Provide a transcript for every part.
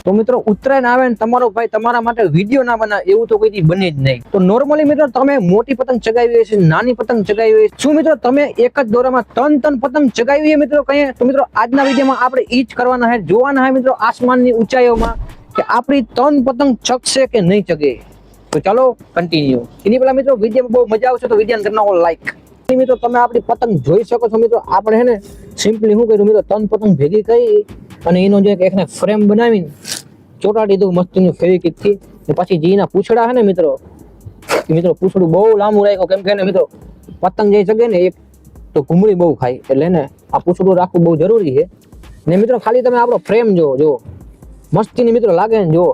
તો મિત્રો ઉત્તરાયણ આવે ને તમારો ભાઈ તમારા માટે વિડીયો ના બનાવે એવું તો કોઈથી બને જ નહીં. તો નોર્મલી મિત્રો તમે મોટી પતંગ ચગાવી હોય છે, નાની પતંગ ચગાવી હોય, શું મિત્રો તમે એક જ દોરામાં ત્રણ પતંગ ચગાવી હોય મિત્રો કહીએ? તો મિત્રો આજના વિડીયોમાં આપણે ઈ જ કરવાના છે, જોવાના છે મિત્રો આસમાનની ઊંચાઈઓમાં કે આપણી ત્રણ પતંગ ચગશે કે નહીં ચગે. તો ચાલો કન્ટિન્યુ. એની પહેલા મિત્રો વિડીયોમાં બહુ મજા આવશે તો વિડીયોને કરી નાખો લાઈક. મિત્રો તમે આપણી પતંગ જોઈ શકો છો મિત્રો. આપણે છે ને સિમ્પલી શું કર્યું મિત્રો, ત્રણ પતંગ ભેગી કરી અને એનો જે એકને ફ્રેમ બનાવીને ચોટાડી દઉં મસ્તીનું ફેવિકિક થી. પછી જે એના પૂછડા છે ને મિત્રો, પૂછડું બહુ લાંબુ રાખ્યું, કેમ કે મિત્રો પતંગ જે ચગે ને એક તો ઘૂમડી બહુ ખાય, એટલે ને આ પૂછડું રાખવું બહુ જરૂરી છે. ને મિત્રો ખાલી તમે આપણો ફ્રેમ જો મસ્તીની મિત્રો લાગે ને, જો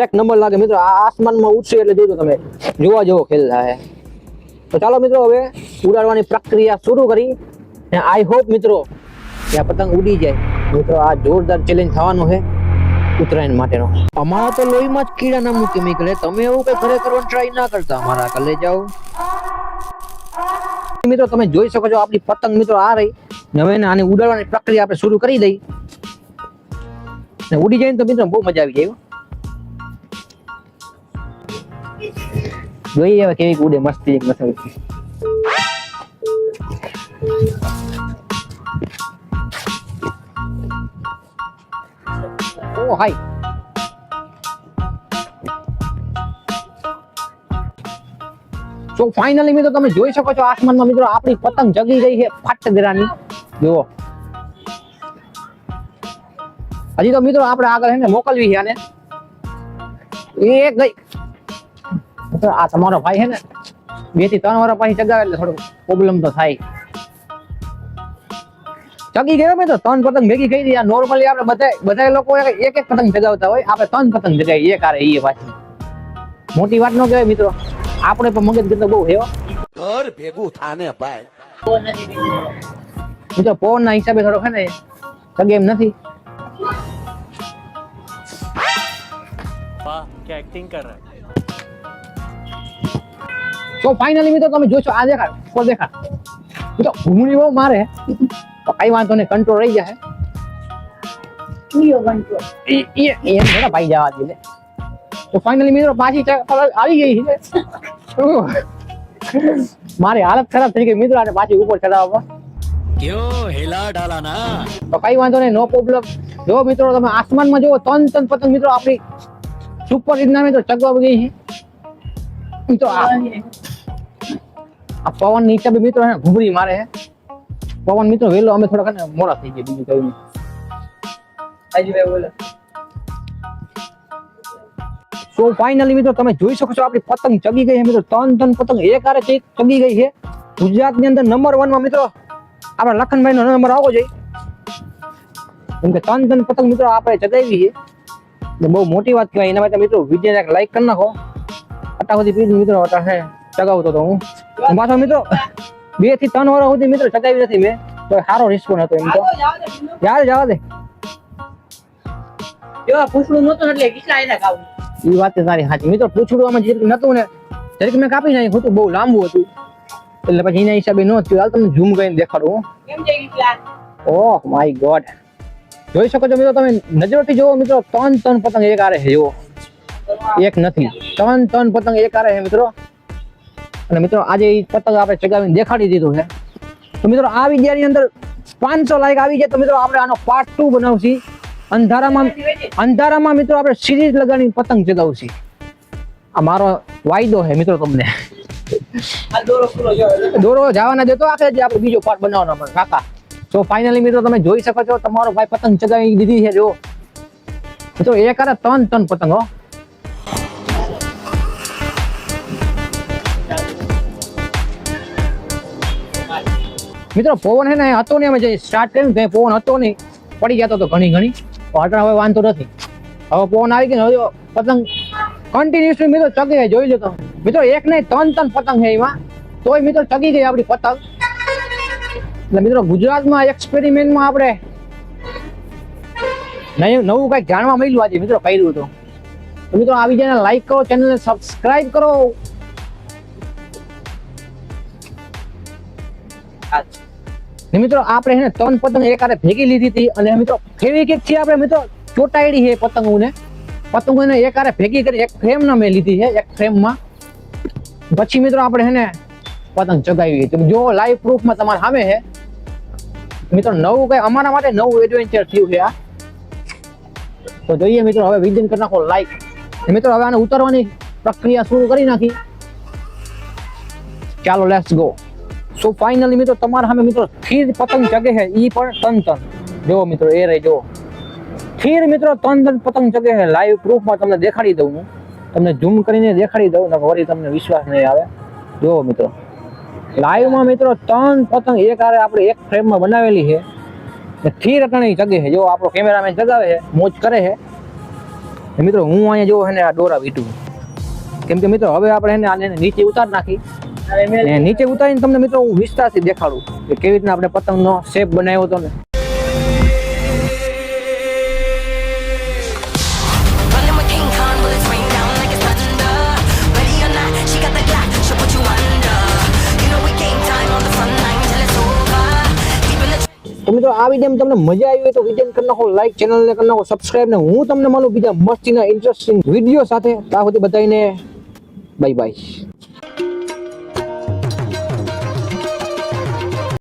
એક નંબર લાગે મિત્રો. આ આસમાનમાં ઉડશે એટલે જોજો તમે, જોવા જેવો ખેલ થાય. તો ચાલો મિત્રો હવે ઉડાડવાની પ્રક્રિયા શરૂ કરી. આઈ હોપ મિત્રો કે આ પતંગ ઉડી જાય. મિત્રો આ જોરદાર ચેલેન્જ થવાનો છે ઉત્તરાયણ માટેનો. અમારા તો લોહીમાં જ કીડા નામનું કેમિકલ છે, તમે એવું કઈ ઘરે કરવાનું ટ્રાય ના કરતા, અમારા કલે જાઓ. મિત્રો તમે જોઈ શકો છો આપણી પતંગ મિત્રો આ રહી. હવે આની ઉડાડવાની પ્રક્રિયા આપણે શરૂ કરી દઈ. ઉડી જાય ને તો મિત્રો બહુ મજા આવી જાય. જોઈએ હવે કેવી ઉડે મસ્તી મસ્તી. ઓ હાય. તો ફાઇનલી મિત્રો તમે જોઈ શકો છો આસમાનમાં મિત્રો આપણી પતંગ જગી ગઈ છે ફાટગરાની. જુઓ હજી તો મિત્રો આપણે આગળ છે ને મોકલવી છે આને. એ ગઈ. આ તમારો ભાઈ છે ને 2 થી 3 વાર પછી ચગાવે એટલે થોડો પ્રોબ્લેમ તો થાય. ચગી ગયો મેં તો 3 પતંગ ભેગી કરી દી. નોર્મલી આપણે બધા લોકો એક પતંગ ચગાવતા હોય, આપણે 3 પતંગ ચગાવી એક આરે. એ પાછી મોટી વાત ન કહેવાય મિત્રો. આપણે પણ મગજ કરતો બહુ હેવો ઘર ભેગું થાને ભાઈ. મિત્રો પવન ના હિસાબે થોડો છે ને ચગે એમ નથી. વાહ क्या एक्टिंग कर रहा है. તો ફાઇનલી મિત્રો તમે જોશો આ દેખાડ મિત્રો ઘૂમણી બહુ મારે તો કઈ વાંધો નહીં, કંટ્રોલ રહી જાય. ભાઈ જવા દે. તો ફાઇનલી મિત્રો પાછી આવી ગઈ છે. મારી હાલત ખરાબ થઈ ગઈ મિત્રો આને પાછી ઉપર ચડાવવા. क्यों हिला डाला ना. તો કઈ વાંધો નહીં, નો પ્રોબ્લેમ. જો મિત્રો તમે આસમાનમાં જુઓ 3 પતંગ મિત્રો આપણી સુપર હિટ નામે તો ચગવા ગઈ છે મિત્રો. આ પવન ની હિસાબે મિત્રો ઘૂમરી મારે છે. પવન મિત્રો વેલો અમે થોડા મોડા થઈ ગયા, બીજું કઈ નહીં. તો ફાઇનલી મિત્રો તમે જોઈ શકો છો આપણી પતંગ ચગી ગઈ છે મિત્રો. 3 પતંગ એક હારે ચગી ગઈ છે. ગુજરાતની અંદર નંબર 1 માં મિત્રો આપણા લખનભાઈ નો નંબર આવવો જોઈએ, કેમ કે 3 પતંગ મિત્રો આપણે ચગાવી છે. બહુ મોટી વાત કહેવાય. એના માટે મિત્રો વિડીયો એક લાઈક કરી નાખો. અટા સુધી પીધું મિત્રો, અટા છે ચગાવતો તો હું પાછો મિત્રો 2 થી 3 વાર સુધી મિત્રો ચગાવી નથી મેં, તો સારો રિસ્પોન્સ હતો. એમ તો જવા દે. પૂછડું નતું એટલે કેટલા એના કાવું. એ વાત તારી સાચી મિત્રો. પૂછડું આમાં જેટલું નતું ને જરીક મેં કાપી નાખ્યું હતું, બહુ લાંબુ હતું એટલે પછી એના હિસાબે નો થયું. હાલ તમને ઝૂમ કરીને દેખાડું. કેમ જઈ કેટલા. Oh my God. જોઈ શકો છો મિત્રો તમે નજરોથી જોવો મિત્રો 3 પતંગ એક આરે છે. જુઓ એક નથી, 3 પતંગ એક આરે છે મિત્રો. અને મિત્રો આજે એ પતંગ આપણે ચગાવીને દેખાડી દીધું છે. તો મિત્રો આ વિડીયોની અંદર 500 લાઈક આવી જાય તો મિત્રો આપણે આનો પાર્ટ 2 બનાવશું. અંધારામાં મિત્રો આપણે સિરીઝ લગાડીને પતંગ ચગાવશું. આ મારો વાયદો છે મિત્રો તમને. દોરો જવાના દેતો આખે જ આપણે બીજો પાર્ટ બનાવવાનો પણ કાકા. તો ફાઇનલી મિત્રો તમે જોઈ શકો છો તમારો ભાઈ પતંગ ચગાવી દીધી છે. જો મિત્રો એક આરે 3 પતંગો. મિત્રો પવન છે ને હતો ને, અમે જે સ્ટાર્ટ કર્યું ત્યાં પવન હતો નહીં, પડી જતો હતો ઘણી. અટણ હવે વાંધો નથી. હવે પવન આવી ગયો, હવે પતંગ કન્ટિન્યુઅસલી મિત્રો ચગી જોઈ લો તો મિત્રો. એક નહીં 3 પતંગ છે એમાં, તોય મિત્રો ચગી ગઈ આપણી પતંગ. એટલે મિત્રો ગુજરાતમાં એક્સપેરિમેન્ટમાં આપણે નવું કઈક જાણવા મળ્યું આજે મિત્રો કર્યું તો મિત્રો આ વિડીયોને લાઈક કરો, ચેનલને સબસ્ક્રાઇબ કરો. મિત્રો આપણે છે ને 3 પતંગ એક હારે ભેગી લીધી હતી અને મિત્રો ફેવિકિક થી આપણે મિત્રો ચોટાડી છે પતંગોને એક આરે ભેગી કરી એક ફ્રેમના મેં લીધી છે, એક ફ્રેમમાં. પછી મિત્રો આપણે હે ને પતંગ ચગાવી. તમે જો લાઈવ પ્રૂફમાં તમારા સામે છે મિત્રો. નવું કઈ અમારા માટે નવું એડવેન્ચર થયું છે આ. તો જોઈએ મિત્રો, હવે વિડીયો કરી નાખો લાઈક. મિત્રો હવે આને ઉતારવાની પ્રક્રિયા શરૂ કરી નાખી. ચાલો લેટ્સ ગો. સો ફાઇનલી મિત્રો તમારા સામે મિત્રો સ્થિર પતંગ ચગે છે, ઈ પણ તન. જો મિત્રો એ રહી જો સ્થિર મિત્રો તન પતંગ ચગે છે. લાઈવ પ્રૂફમાં તમને દેખાડી દઉં હું, તમને ઝૂમ કરીને દેખાડી દઉં ને વળી તમને વિશ્વાસ નહીં આવે. જો મિત્રો લાઈવમાં મિત્રો 3 પતંગ એક આરે આપણે એક ફ્રેમમાં બનાવેલી છે, સ્થિર અટાણી ચગે છે. જો આપણો કેમેરામેન ચગાવે છે, મોજ કરે છે મિત્રો. હું અહીંયા જો છે ને આ દોરા વીટું, કેમ કે મિત્રો હવે આપણે એને આને નીચે ઉતાર નાખી. અને નીચે ઉતારીને તમને મિત્રો હું વિસ્તારથી દેખાડું કે કેવી રીતના આપણે પતંગનો શેપ બનાવ્યો હતો ને. Running with King Kong, bullets rain down like it's thunder. Ready or not, she got the Glock, she'll put you under. You know we game time on the front line till it's over. Deep in the તો મિત્રો આ video તમને મજા આવી હોય તો video કરી નાખો લાઈક, ચેનલને કરી નાખો સબસ્ક્રાઇબ. ને હું તમને મળું બીજા મસ્તીના ઇન્ટરેસ્ટિંગ વિડીયો સાથે. ત્યાં સુધી બધાને બાય બાય.